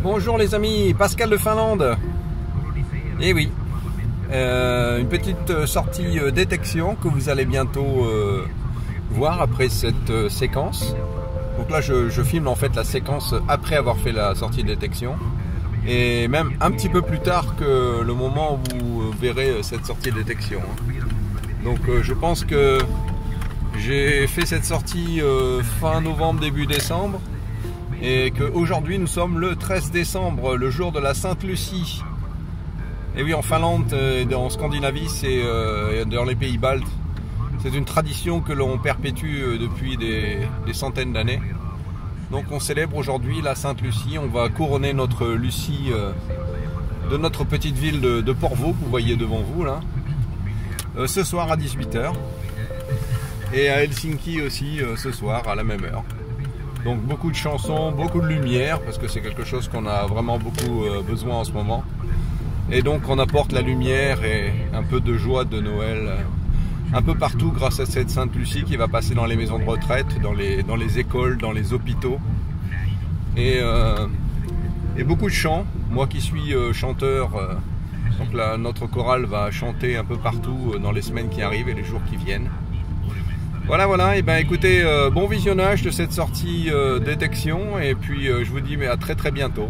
Bonjour les amis, Pascal de Finlande. Et oui, une petite sortie détection que vous allez bientôt voir après cette séquence. Donc là je filme en fait la séquence après avoir fait la sortie détection. Et même un petit peu plus tard que le moment où vous verrez cette sortie détection. Donc je pense que j'ai fait cette sortie fin novembre, début décembre. Et qu'aujourd'hui nous sommes le 13 décembre, le jour de la Sainte-Lucie. Et oui, en Finlande, en Scandinavie, c'est dans les pays baltes, c'est une tradition que l'on perpétue depuis des centaines d'années. Donc on célèbre aujourd'hui la Sainte-Lucie, on va couronner notre Lucie de notre petite ville de Porvoo, que vous voyez devant vous là, ce soir à 18 h. Et à Helsinki aussi ce soir à la même heure. Donc beaucoup de chansons, beaucoup de lumière, parce que c'est quelque chose qu'on a vraiment beaucoup besoin en ce moment. Et donc on apporte la lumière et un peu de joie de Noël un peu partout grâce à cette Sainte-Lucie qui va passer dans les maisons de retraite, dans les écoles, dans les hôpitaux. Et beaucoup de chants. Moi qui suis chanteur, donc là, notre chorale va chanter un peu partout dans les semaines qui arrivent et les jours qui viennent. Voilà, et ben écoutez, bon visionnage de cette sortie détection, et puis je vous dis mais à très bientôt.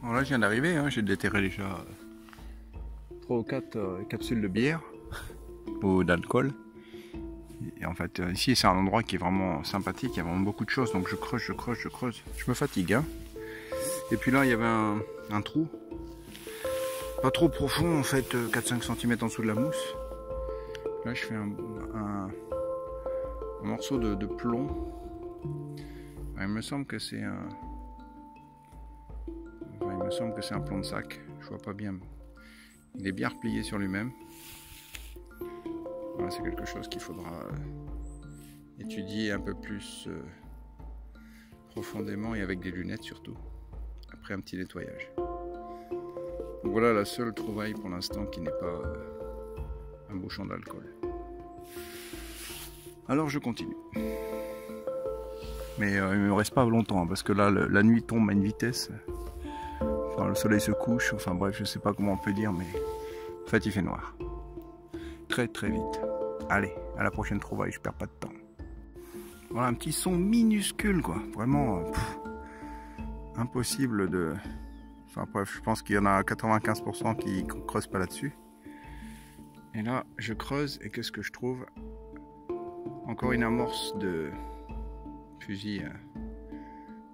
Voilà, je viens d'arriver, hein, j'ai déterré déjà 3 ou 4 capsules de bière ou d'alcool. Et en fait ici c'est un endroit qui est vraiment sympathique, il y a vraiment beaucoup de choses, donc je creuse, je me fatigue. Hein. Et puis là il y avait un trou, pas trop profond en fait, 4-5 cm en dessous de la mousse. Là je fais un morceau de plomb. Il me semble que c'est un plomb de sac. Je vois pas bien. Il est bien replié sur lui-même. Voilà, c'est quelque chose qu'il faudra étudier un peu plus profondément et avec des lunettes surtout. Après un petit nettoyage. Donc voilà la seule trouvaille pour l'instant qui n'est pas un bouchon d'alcool. Alors je continue. Mais il ne me reste pas longtemps hein, parce que là la nuit tombe à une vitesse. Enfin, le soleil se couche, enfin bref, je sais pas comment on peut dire, mais en fait il fait noir. Très vite. Allez, à la prochaine trouvaille, je perds pas de temps. Voilà un petit son minuscule quoi, vraiment impossible de. Enfin bref, je pense qu'il y en a 95% qui ne creusent pas là-dessus. Et là, je creuse et qu'est-ce que je trouve? Encore une amorce de fusil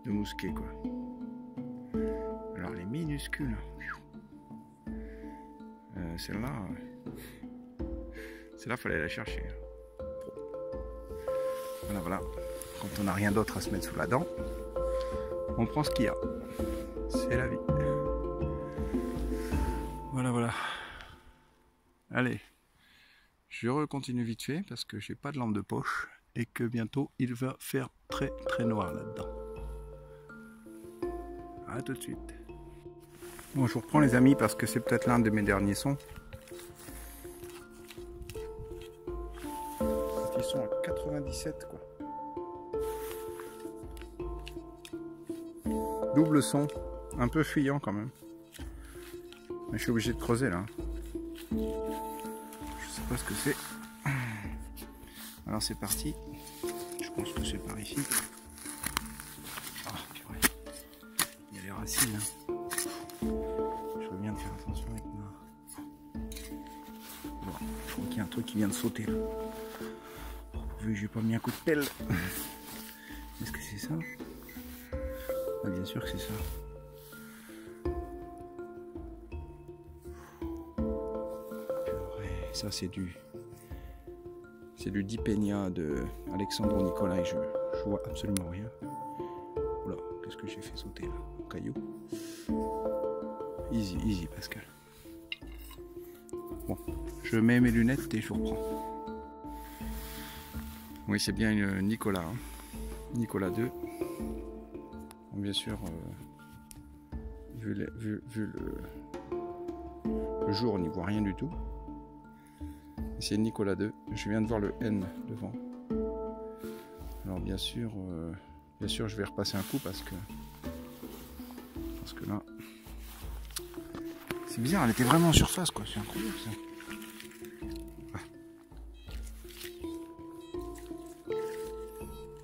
de mousquet quoi. Alors les minuscules. Celle-là, fallait la chercher. Voilà. Quand on n'a rien d'autre à se mettre sous la dent, on prend ce qu'il y a. C'est la vie. Voilà. Allez. Je continue vite fait parce que j'ai pas de lampe de poche et que bientôt il va faire très noir là-dedans. A tout de suite. Bon, je vous reprends les amis parce que c'est peut-être l'un de mes derniers sons. Ils sont à 97 quoi. Double son, un peu fuyant quand même. Mais je suis obligé de creuser là. Je sais pas ce que c'est. Alors c'est parti. Je pense que c'est par ici. Ah, purée. Il y a les racines. Hein. Je veux bien faire attention avec moi. Bon, je crois qu'il y a un truc qui vient de sauter là. Vu que j'ai pas mis un coup de pelle. Est-ce que c'est ça? Ah, bien sûr que c'est ça. Ça c'est du Dipenia de Alexandre Nicolas et je vois absolument rien. Oula, qu'est-ce que j'ai fait sauter là? Un caillou. Easy Pascal. Bon, je mets mes lunettes et je vous reprends. Oui, c'est bien une Nicolas. Hein. Nicolas 2. Donc, bien sûr, vu le jour, on n'y voit rien du tout. C'est Nicolas 2. Je viens de voir le N devant. Alors bien sûr, je vais repasser un coup parce que Parce que là, c'est bizarre, elle était vraiment en surface, quoi. C'est incroyable ça.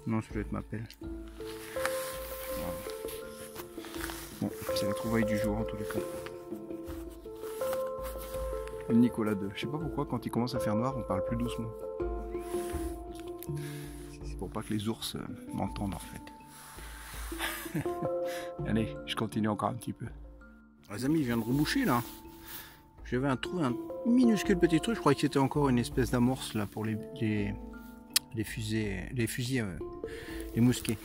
Non, ça doit être ma pelle. Voilà. Bon, c'est la trouvaille du jour en tous les cas. Le Nicolas 2. Je sais pas pourquoi quand il commence à faire noir, on parle plus doucement. C'est pour pas que les ours m'entendent en fait. Allez, je continue encore un petit peu. Les amis, je viens de reboucher là. J'avais trouvé un minuscule petit truc. Je croyais que c'était encore une espèce d'amorce là pour les fusils, les mousquets.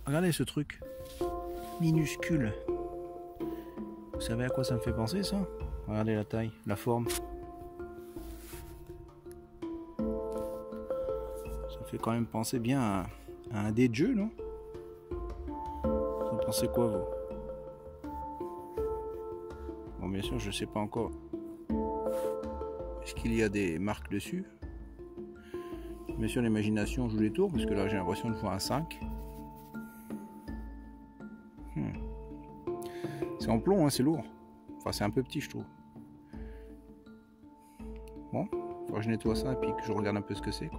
Regardez ce truc minuscule. Vous savez à quoi ça me fait penser ça? Regardez la taille, la forme. Ça fait quand même penser bien à un dé de jeu, non? Vous pensez quoi vous? Bon, bien sûr, je sais pas encore. Est-ce qu'il y a des marques dessus? Bien sûr, l'imagination joue les tours, parce que là j'ai l'impression de voir un 5. C'est en plomb, hein, c'est lourd. Enfin, c'est un peu petit, je trouve. Bon, il faut que je nettoie ça et puis que je regarde un peu ce que c'est.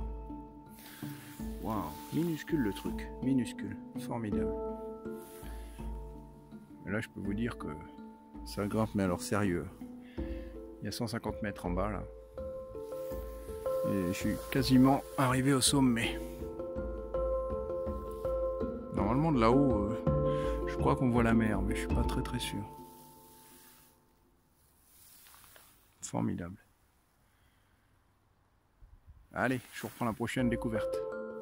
Waouh, minuscule le truc, minuscule, formidable. Et là, je peux vous dire que ça grimpe, mais alors sérieux. Il y a 150 mètres en bas là. Et je suis quasiment arrivé au sommet. Normalement de là-haut, je crois qu'on voit la mer, mais je suis pas très sûr. Formidable. Allez, je vous reprends la prochaine découverte.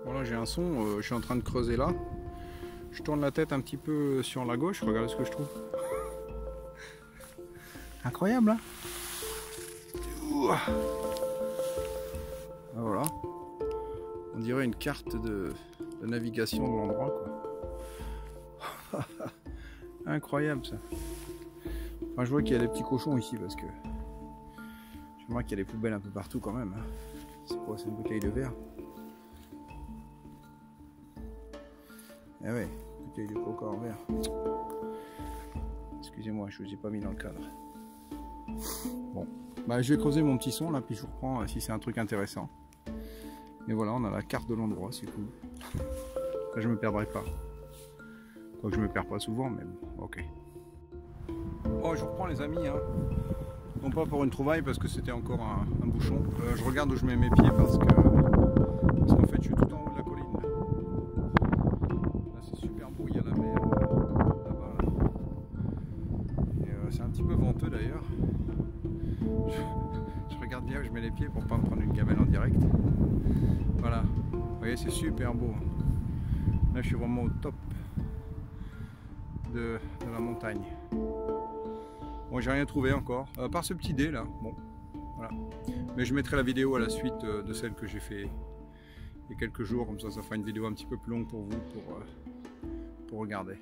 Voilà, j'ai un son, je suis en train de creuser là. Je tourne la tête un petit peu sur la gauche, regardez ce que je trouve. Incroyable, hein? Voilà. On dirait une carte de navigation de l'endroit, quoi. Incroyable ça. Enfin, je vois qu'il y a des petits cochons ici parce que je vois qu'il y a des poubelles un peu partout quand même. C'est quoi, c'est une bouteille de verre? Eh ouais, bouteille de coca en verre. Excusez-moi, je vous ai pas mis dans le cadre. Bon, bah je vais creuser mon petit son là, puis je vous reprends si c'est un truc intéressant. Et voilà, on a la carte de l'endroit, c'est cool. Là, je me perdrai pas. Quoique je me perds pas souvent, mais bon, ok. Bon, je vous reprends les amis, hein. Non pas pour une trouvaille parce que c'était encore un bouchon. Je regarde où je mets mes pieds parce qu'en fait je suis tout en haut de la colline. Là c'est super beau, il y a la mer là-bas. Là. C'est un petit peu venteux d'ailleurs. Je regarde bien où je mets les pieds pour pas me prendre une gamelle en direct. Voilà, vous voyez c'est super beau. Là je suis vraiment au top de la montagne. Bon, j'ai rien trouvé encore, à part ce petit dé là. Bon, voilà. Mais je mettrai la vidéo à la suite de celle que j'ai fait il y a quelques jours, comme ça fera une vidéo un petit peu plus longue pour vous, pour regarder.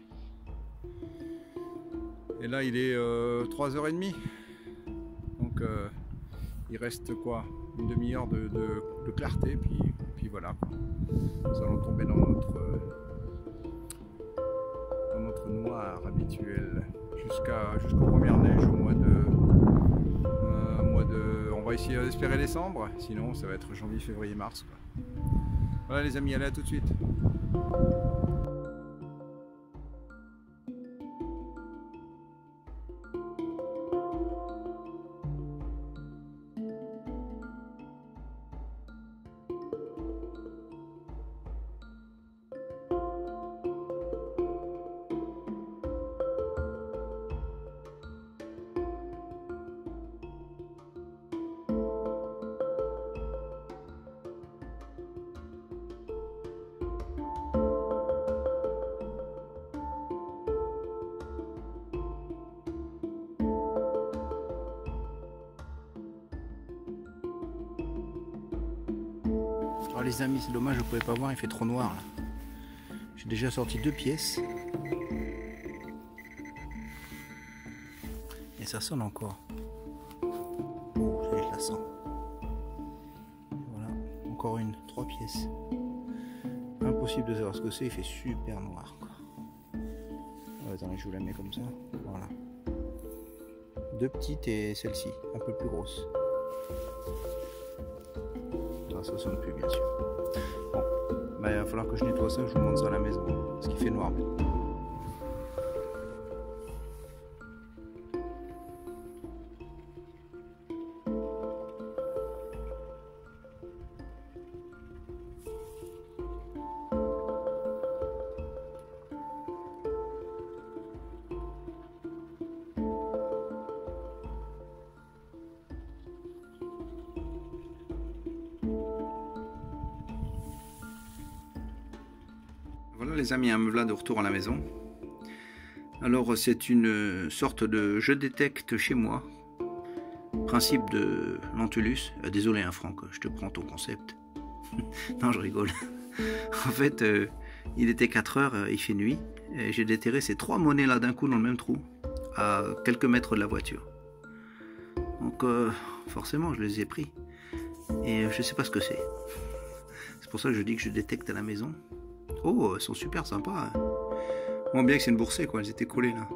Et là il est 3h30, donc il reste quoi, une demi-heure de clarté, puis voilà. Nous allons tomber dans notre noir habituel jusqu'aux premières neiges au mois de on va essayer d'espérer décembre, sinon ça va être janvier, février, mars quoi. Voilà les amis, allez, à tout de suite. Oh les amis, c'est dommage, je ne pouvais pas voir, il fait trop noir là. J'ai déjà sorti 2 pièces. Et ça sonne encore. Oh, je la sens. Voilà, encore une, 3 pièces. Impossible de savoir ce que c'est, il fait super noir quoi. Attends, je vous la mets comme ça. Voilà. Deux petites et celle-ci, un peu plus grosse. Ah, ça sonne plus, bien sûr. Bon, bah, il va falloir que je nettoie ça, je vous montre ça à la maison, parce qu'il fait noir maintenant. Voilà les amis, me voilà de retour à la maison. Alors c'est une sorte de je détecte chez moi. Principe de Lentulus. Désolé hein Franck, je te prends ton concept. Non je rigole. En fait il était 4 heures, il fait nuit. J'ai déterré ces 3 monnaies là d'un coup dans le même trou. À quelques mètres de la voiture. Donc forcément je les ai pris. Et je sais pas ce que c'est. C'est pour ça que je dis que je détecte à la maison. Oh, elles sont super sympas. Hein. Bon, bien que c'est une boursée, quoi. Elles étaient collées, là.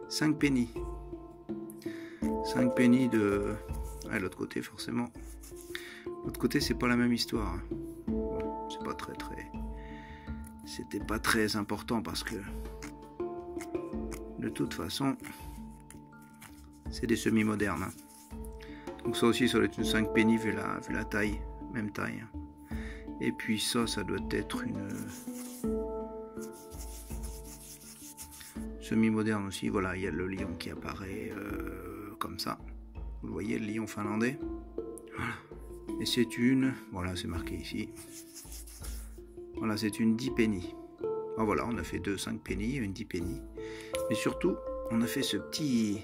5 pennies. 5 pennies de... Ah, l'autre côté, forcément. L'autre côté, c'est pas la même histoire. Hein. Bon, c'est pas très... C'était pas très important parce que... De toute façon... C'est des semi-modernes. Hein. Donc ça aussi, ça doit être une 5 pennies vu la taille. Même taille. Hein. Et puis ça doit être une semi-moderne aussi. Voilà, il y a le lion qui apparaît comme ça. Vous le voyez, le lion finlandais. Voilà. Et c'est une... Voilà, c'est marqué ici. Voilà, c'est une 10 pennies. Ah, voilà, on a fait 2 5 pennies, une 10 pennies. Mais surtout, on a fait ce petit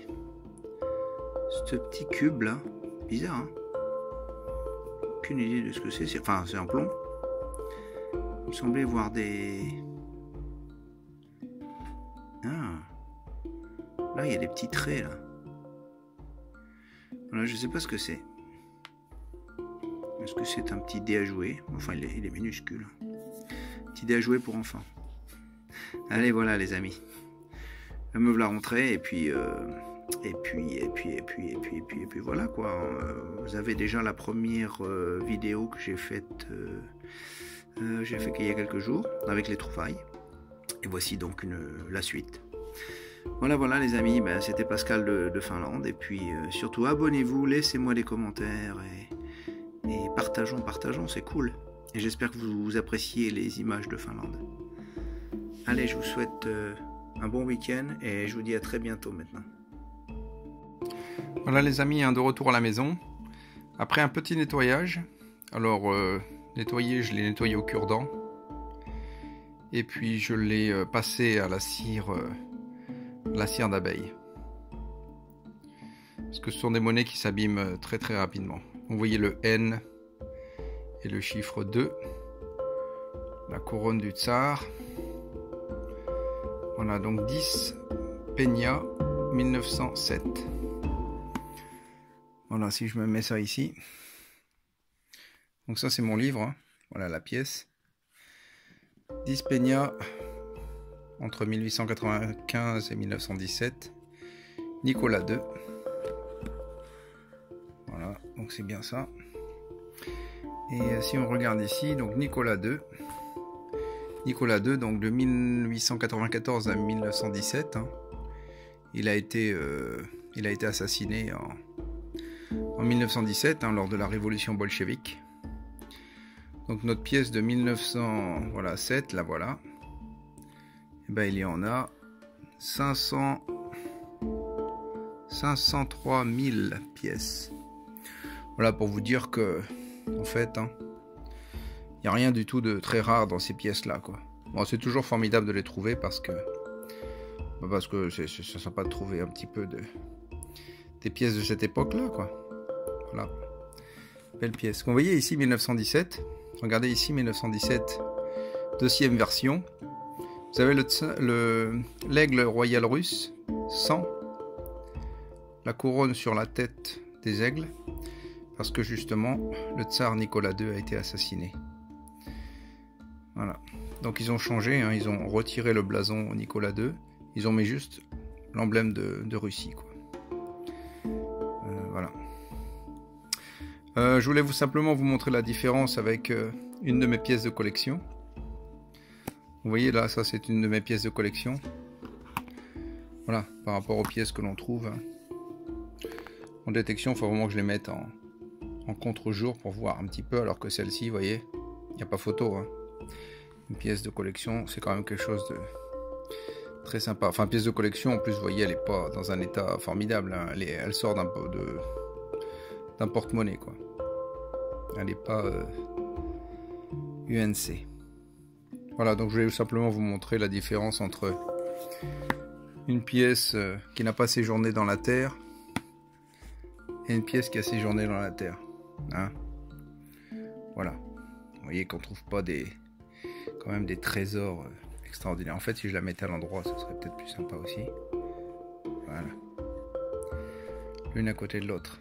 cube là. Bizarre, hein? Aucune idée de ce que c'est. Enfin, c'est un plomb. Il me semblait voir des... Ah. Là, il y a des petits traits, là. Voilà, je sais pas ce que c'est. Est-ce que c'est un petit dé à jouer? Enfin, il est minuscule. Petit dé à jouer pour enfants. Allez, voilà, les amis. Me voilà rentré, et puis voilà, quoi. Vous avez déjà la première vidéo que j'ai faite... j'ai fait qu'il y a quelques jours avec les trouvailles et voici donc la suite. Voilà les amis, ben, c'était Pascal de Finlande et puis surtout abonnez-vous, laissez-moi des commentaires et partageons, c'est cool et j'espère que vous appréciez les images de Finlande. Allez, je vous souhaite un bon week-end et je vous dis à très bientôt maintenant. Voilà les amis, de retour à la maison après un petit nettoyage. Alors nettoyé, je l'ai nettoyé au cure-dent et puis je l'ai passé à la cire d'abeille parce que ce sont des monnaies qui s'abîment très rapidement. Vous voyez le N et le chiffre 2, la couronne du tsar. Voilà, donc 10 Peña 1907. Voilà, si je me mets ça ici. Donc ça c'est mon livre, hein. Voilà la pièce. 10 Peña entre 1895 et 1917. Nicolas II. Voilà, donc c'est bien ça. Et si on regarde ici, donc Nicolas II. Nicolas II, donc de 1894 à 1917. Hein. Il a été assassiné en 1917 hein, lors de la révolution bolchevique. Donc notre pièce de 1907, la voilà. Et ben il y en a 503 000 pièces. Voilà pour vous dire que en fait, hein, il n'y a rien du tout de très rare dans ces pièces là quoi. Bon, c'est toujours formidable de les trouver parce que c'est sympa de trouver un petit peu des pièces de cette époque là quoi. Voilà, belle pièce. Vous voyez ici 1917. Regardez ici 1917, deuxième version. Vous avez l'aigle royal russe, 100, la couronne sur la tête des aigles, parce que justement le tsar Nicolas II a été assassiné. Voilà. Donc ils ont changé, hein, ils ont retiré le blason Nicolas II Ils ont mis juste l'emblème de Russie, quoi. Voilà. Je voulais simplement vous montrer la différence avec une de mes pièces de collection. Vous voyez là, ça c'est une de mes pièces de collection. Voilà, par rapport aux pièces que l'on trouve en détection, il faut vraiment que je les mette en contre-jour pour voir un petit peu, alors que celle-ci, vous voyez, il n'y a pas photo. Hein. Une pièce de collection, c'est quand même quelque chose de très sympa. Enfin, pièce de collection, en plus, vous voyez, elle n'est pas dans un état formidable. Hein. Elle sort d'un porte-monnaie, quoi. Elle n'est pas UNC. Voilà, donc je vais simplement vous montrer la différence entre une pièce qui n'a pas séjourné dans la Terre et une pièce qui a séjourné dans la Terre. Hein, voilà. Vous voyez qu'on ne trouve pas quand même des trésors extraordinaires. En fait, si je la mettais à l'endroit, ce serait peut-être plus sympa aussi. Voilà. L'une à côté de l'autre.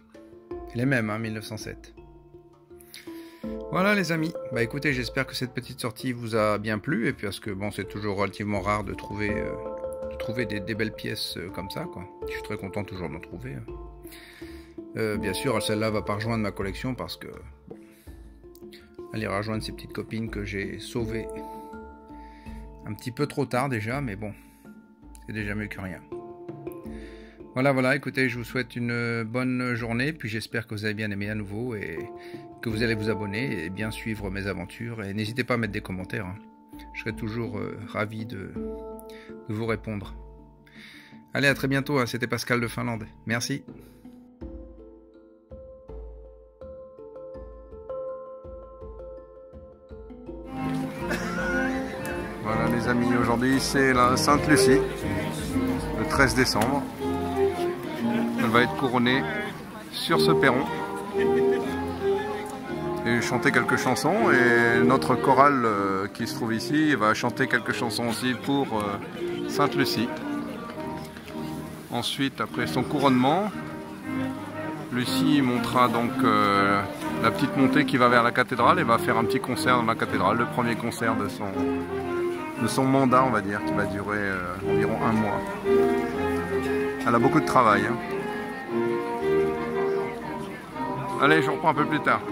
Les mêmes, hein, 1907. Voilà les amis, bah écoutez, j'espère que cette petite sortie vous a bien plu, et puis parce que bon, c'est toujours relativement rare de trouver des belles pièces comme ça, quoi. Je suis très content toujours d'en trouver. Bien sûr, celle-là va pas rejoindre ma collection parce que bon, elle ira rejoindre ces petites copines que j'ai sauvées un petit peu trop tard déjà, mais bon, c'est déjà mieux que rien. Voilà, écoutez, je vous souhaite une bonne journée, puis j'espère que vous avez bien aimé à nouveau et que vous allez vous abonner et bien suivre mes aventures. Et n'hésitez pas à mettre des commentaires, hein. Je serai toujours ravi de vous répondre. Allez, à très bientôt, hein. C'était Pascal de Finlande. Merci. Voilà les amis, aujourd'hui c'est la Sainte-Lucie, le 13 décembre. Elle va être couronnée sur ce perron et chanter quelques chansons, et notre chorale qui se trouve ici va chanter quelques chansons aussi pour Sainte-Lucie. Ensuite, après son couronnement, Lucie montera donc la petite montée qui va vers la cathédrale et va faire un petit concert dans la cathédrale, le premier concert de son mandat, on va dire, qui va durer environ un mois. Elle a beaucoup de travail, hein. Allez, je reprends un peu plus tard.